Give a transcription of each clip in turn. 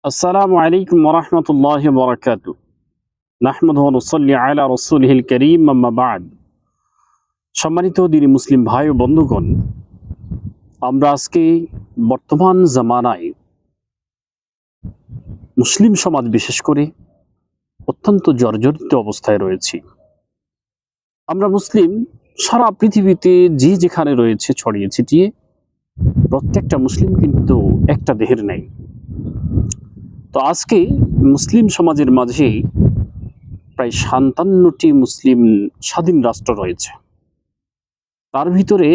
আসসালামু আলাইকুম ওয়া রাহমাতুল্লাহি ওয়া বারাকাতুহু। নাহমাদুহু ওয়া নুসাল্লি আলা রাসূলিহিল কারীম, আম্মা বা'দ। সম্মানিত দিনী মুসলিম ভাই ও বন্ধুগণ, আমরা আজকে বর্তমান জামানায় মুসলিম সমাজ বিশেষ করে অত্যন্ত জর্জরিত অবস্থায় রয়েছি। আমরা মুসলিম সারা পৃথিবীতে যে যেখানে রয়েছে ছড়িয়ে ছিটিয়ে, প্রত্যেকটা মুসলিম কিন্তু একটা দেহের ন্যায়। তো আজকে মুসলিম সমাজের মাঝে প্রায় ৫৭টি মুসলিম স্বাধীন রাষ্ট্র রয়েছে। তার ভিতরে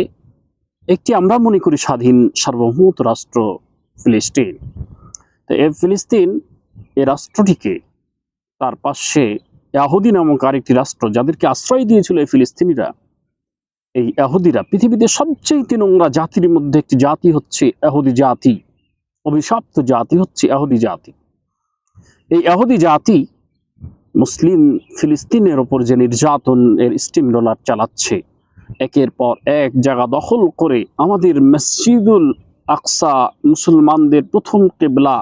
একটি আমরা মনে করি স্বাধীন সার্বভৌমত্ব রাষ্ট্র ফিলিস্তিন। তো এই ফিলিস্তিন এই রাষ্ট্রটিকে তার পাশে ইহুদি নামক আরেকটি রাষ্ট্র, যাদেরকে আশ্রয় দিয়েছিল এই ফিলিস্তিনিরা, এই ইহুদিরা পৃথিবীতে সবচেয়ে নোংরা জাতির মধ্যে একটি জাতি হচ্ছে ইহুদি জাতি। অভিশপ্ত জাতি হচ্ছে ইহুদি জাতি। এই ইহুদি জাতি মুসলিম ফিলিস্তিনের ওপর যে নির্যাতনের স্টিম রোলার চালাচ্ছে, একের পর এক জায়গা দখল করে আমাদের মসজিদুল আকসা, মুসলমানদের প্রথম কিবলা,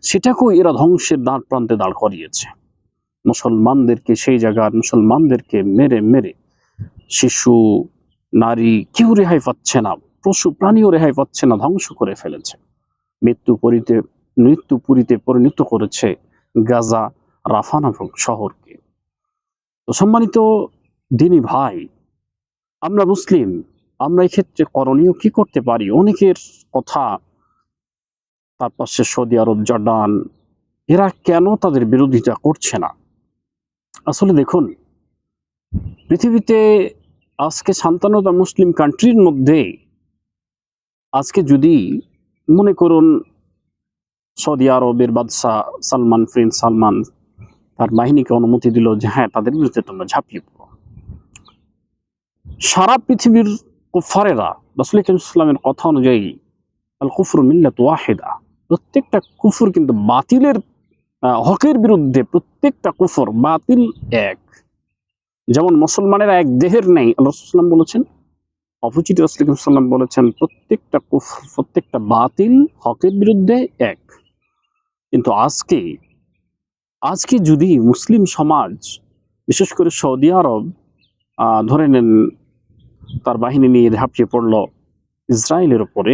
সেটাকেও এরা ধ্বংসের দ্বার প্রান্তে দাঁড় করিয়েছে। মুসলমানদেরকে সেই জায়গার মুসলমানদেরকে মেরে মেরে শিশু, নারী কেউ রেহাই পাচ্ছে না, পশু প্রাণীও রেহাই পাচ্ছে না, ধ্বংস করে ফেলেছে। মৃত্যুপুরীতে পরিণত করেছে গাজা, রাফা নামক শহরকে। তো সম্মানিত দিনী ভাই, আমরা মুসলিম, আমরা এই ক্ষেত্রে করণীয় কি করতে পারি? অনেকের কথা, তার পাশে সৌদি আরব, জর্ডান, এরা কেন তাদের বিরোধিতা করছে না? আসলে দেখুন, পৃথিবীতে আজকে ৫৭টা মুসলিম কান্ট্রির মধ্যে আজকে যদি মনে করুন সৌদি আরবের বাদশাহ সালমান, প্রিন্স সালমান তার বাহিনীকে অনুমতি দিল যে হ্যাঁ, তাদের বিরুদ্ধে তোমরা ঝাঁপিয়ে পড়ো, সারা পৃথিবীর কুফারেরা রাসূল করিম সাল্লাল্লাহু আলাইহি ওয়াসাল্লামের কথা অনুযায়ী আল কুফরু মিল্লাত ওয়াহিদা, প্রত্যেকটা কুফর কিন্তু বাতিলের হকের বিরুদ্ধে, প্রত্যেকটা কুফর বাতিল এক। যেমন মুসলমানেরা এক দেহের নেই, আল্লাহ রাসূল সাল্লাল্লাহু আলাইহি ওয়াসাল্লাম বলেছেন, অপোজিট রাসূল করিম সাল্লাল্লাহু আলাইহি ওয়াসাল্লাম বলেছেন প্রত্যেকটা কুফর, প্রত্যেকটা বাতিল হকের বিরুদ্ধে এক। কিন্তু আজকে যদি মুসলিম সমাজ, বিশেষ করে সৌদি আরব ধরে নেন তার বাহিনী নিয়ে ঝাঁপিয়ে পড়ল ইসরায়েলের উপরে,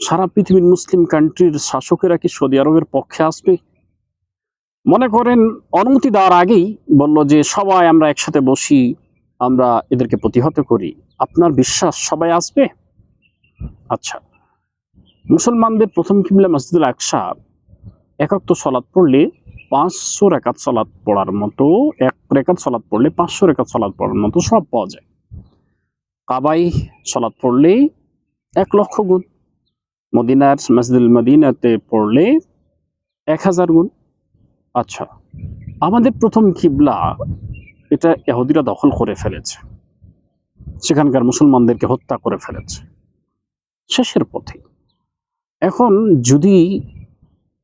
সারা পৃথিবীর মুসলিম কান্ট্রির শাসকেরা কি সৌদি আরবের পক্ষে আসবে? মনে করেন অনুমতি দেওয়ার আগেই বলল যে সবাই আমরা একসাথে বসি, আমরা এদেরকে প্রতিহত করি, আপনার বিশ্বাস সবাই আসবে? আচ্ছা, মুসলমানদের প্রথম কিবলা মসজিদুল আকসা, একাক্ত সলাৎ পড়লে ৫০০ রাকাত সলাৎ পড়ার মতো, এক রেকাত সলাৎ পড়লে ৫০০ রেকাত সলাৎ পড়ার মতো সব পাওয়া যায়। কাবায় সলাৎ পড়লে ১,০০,০০০ গুণ, মদিনার মসজিদুল মদিনাতে পড়লে ১,০০০ গুণ। আচ্ছা, আমাদের প্রথম কিবলা এটা ইহুদিরা দখল করে ফেলেছে, সেখানকার মুসলমানদেরকে হত্যা করে ফেলেছে শেষের পথে। এখন যদি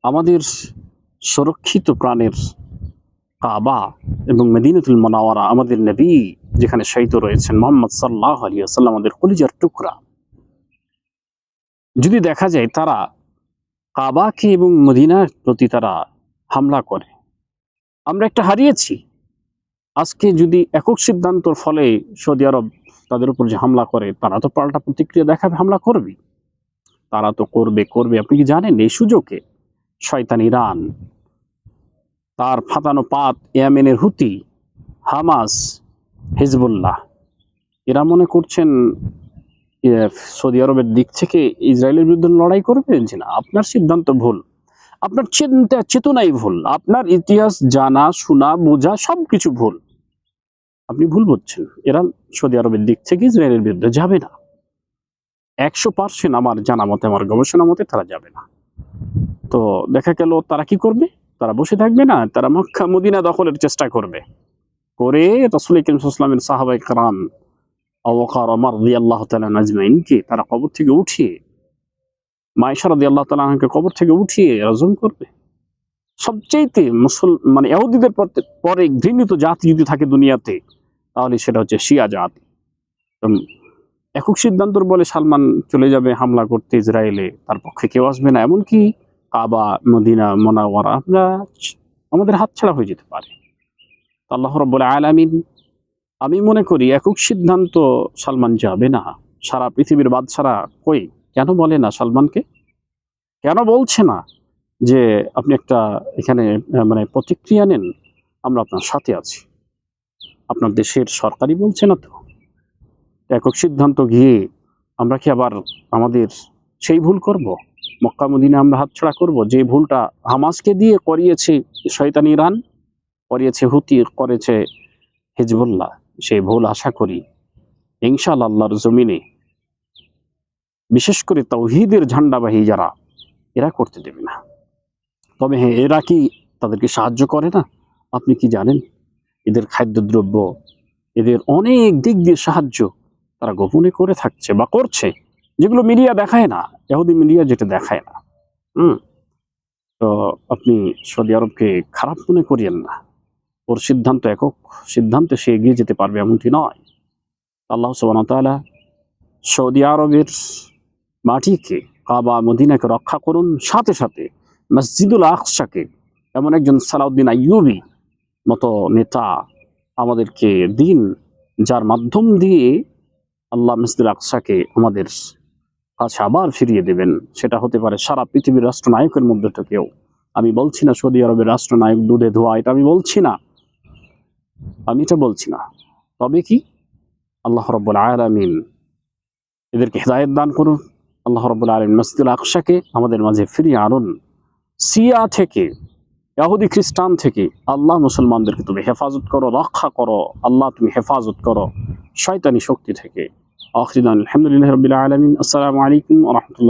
আমাদের সুরক্ষিত প্রাণের কাবা এবং মদিনাতুল মুনাওয়ারা, আমাদের নবী যেখানে শহীদ রয়েছেন মুহাম্মদ সাল্লাল্লাহু আলাইহি ওয়াসাল্লাম, আমাদের কলিজার টুকরা, যদি দেখা যায় তারা কাবাকে এবং মদিনার প্রতি তারা হামলা করে, আমরা একটা হারিয়েছি। আজকে যদি একক সিদ্ধান্তর ফলে সৌদি আরব তাদের উপর যে হামলা করে, তারা তো পাল্টা প্রতিক্রিয়া দেখাবে, হামলা করবে, তারা তো করবে। আপনি কি জানেন এই সুযোগে শয়তান ইরান, তার ফাতানো পাত ইয়েমেনের হুতি, হামাস, হিজবুল্লাহ, এরা মনে করছেন সৌদি আরবের দিক থেকে ইসরায়েলের বিরুদ্ধে লড়াই করবে? যে না, আপনার সিদ্ধান্ত ভুল, আপনার চেতনাই ভুল, আপনার ইতিহাস জানা শোনা বোঝা সবকিছু ভুল, আপনি ভুল বুঝছেন। এরা সৌদি আরবের দিক থেকে ইসরায়েলের বিরুদ্ধে যাবে না, ১০০% আমার জানা মতে, আমার গবেষণা মতে তারা যাবে না। তো দেখা গেল তারা কি করবে? তারা বসে থাকবে না, তারা মক্কা মদিনা দখলের চেষ্টা করবে, করে রাসূল করিম সাল্লাল্লাহু আলাইহি ওয়াসাল্লামের সাহাবায়ে কেরাম আবু বকর, ওমর রাদিয়াল্লাহু তাআলা আজমাইনকে তারা কবর থেকে উঠিয়ে, মা আয়েশা রাদিয়াল্লাহু তাআলা আনহাকে কবর থেকে উঠিয়ে রজম করবে। সবচাইতে মানে ইহুদিদের পরে ঘৃণিত জাতি যদি থাকে দুনিয়াতে, তাহলে সেটা হচ্ছে শিয়া জাতি। একক সিদ্ধান্তর বলে সালমান চলে যাবে হামলা করতে ইসরায়েলে, তার পক্ষে কেউ আসবে না, এমনকি কাবা, মদিনা মুনাওয়ারা আমরা আমাদের হাতছাড়া হয়ে যেতে পারে। আল্লাহ রাব্বুল আলামিন, আমি মনে করি একক সিদ্ধান্ত সালমান যাবে না। সারা পৃথিবীর বাদশারা কই, কেন বলে না সালমানকে, কেন বলছে না যে আপনি একটা এখানে মানে প্রতিক্রিয়া নেন, আমরা আপনার সাথে আছি। আপনার দেশের সরকারই বলছে না তো। একক সিদ্ধান্ত গিয়ে আমরা কি আবার আমাদের সেই ভুল করব? মক্কা মদিনা আমরা হাতছাড়া করব? যে ভুলটা হামাসকে দিয়ে করিয়েছে শয়তানি ইরান, করিয়েছে হুতি, করেছে হিজবুল্লাহ, সেই ভুল আশা করি ইনশাআল্লাহ আল্লাহর জমিনে বিশেষ করে তাওহীদের ঝান্ডাবাহী যারা, এরা করতে দেবে না। তবে হ্যাঁ, এরা কি তাদেরকে সাহায্য করে না? আপনি কি জানেন? এদের খাদ্যদ্রব্য, এদের অনেক দিক দিয়ে সাহায্য তারা গোপনে করে থাকছে বা করছে, যেগুলো মিডিয়া দেখায় না, ইহুদি মিডিয়া যেটা দেখায় না। হুম তো আপনি সৌদি আরবকে খারাপ মনে করিয়েন না। ওর সিদ্ধান্ত একক সিদ্ধান্তে সে এগিয়ে যেতে পারবে এমনটি নয়। আল্লাহ সুবহানাহু ওয়া তাআলা সৌদি আরবের মাটিকে, কাবা মদিনাকে রক্ষা করুন, সাথে সাথে মসজিদুল আকসাকে, এমন একজন সালাউদ্দিন আইয়ুবী মতো নেতা আমাদেরকে দিন, যার মাধ্যম দিয়ে আল্লাহ মসজিদুল আকসাকে আমাদের কাছে আবার ফিরিয়ে দেবেন। সেটা হতে পারে সারা পৃথিবীর রাষ্ট্রনায়কের মধ্যে থেকেও। আমি বলছি না সৌদি আরবের রাষ্ট্রনায়ক দুধে ধোয়া, এটা আমি বলছি না, আমি এটা বলছি না। তবে কি আল্লাহ রাব্বুল আলামিন এদেরকে হেদায়েত দান করুন। আল্লাহ রাব্বুল আলামিন মসজিদুল আকসাকে আমাদের মাঝে ফিরিয়ে আনুন। সিয়া থেকে, ইহুদি খ্রিস্টান থেকে আল্লাহ মুসলমানদেরকে তুমি হেফাজত করো, রক্ষা করো। আল্লাহ তুমি হেফাজত করো শয়তানি শক্তি থেকে। আখিরান আলহামদুলিল্লাহি রাব্বিল আলামিন। আসসালামু আলাইকুম ওয়া রাহমাতুল্লাহ।